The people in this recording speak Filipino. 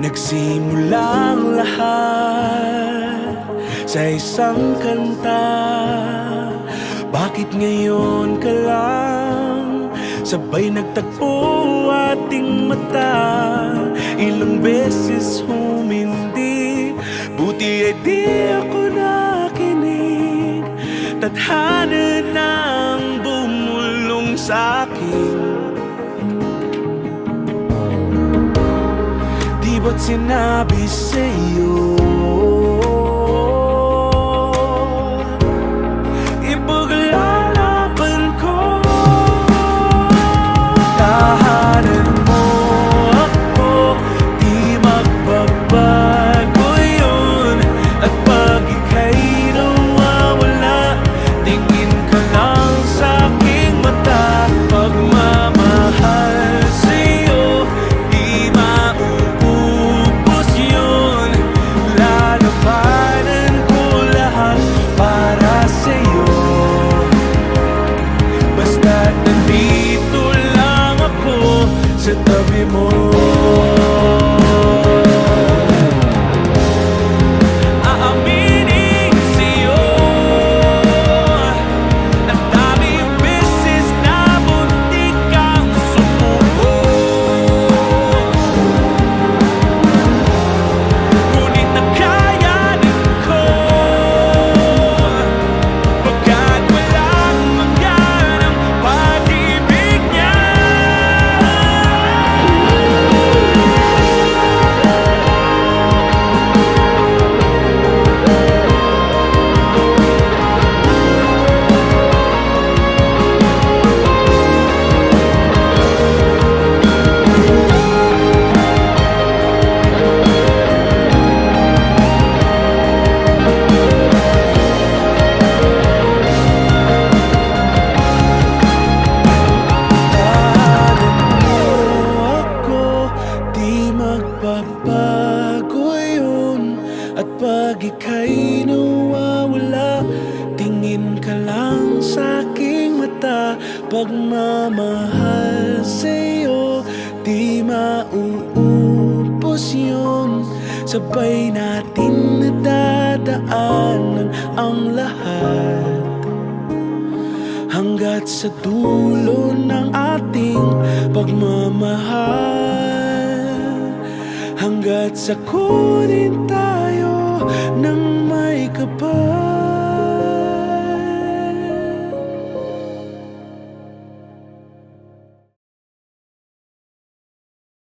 Nagsimulang lahat sa isang kanta. Bakit ngayon ka lang sabay nagtagpo ating mata? Ilang beses humindi, buti ay di ako nakinig. Tadhana nang bumulong sa'kin. Di ba't sinabi sa'yo ipaglalaban ko? Tahanan mo ako, di magbabago yun. At pag ika'y nawawala, tingin ka lang sa'king mata. Pagmamahal sa'yo, di mauubos yun. Lalabanan ko lahat para sa'yo. Basta't nandito lang ako sa tabi mo. Aaminin sa'yo, ang daming beses na muntik kang sumuko. Ngunit nakayanin ko, pagkat walang magaan ang pag-ibig niya. Di magbabago yun. At pag ika'y nawawala, tingin ka lang sa'king mata. Pagmamahal sa'yo, di mauubos yun. Sabay natin nadadaanan ang lahat hanggat sa dulo ng ating pagmamahal. Hanggat sa kunin tayo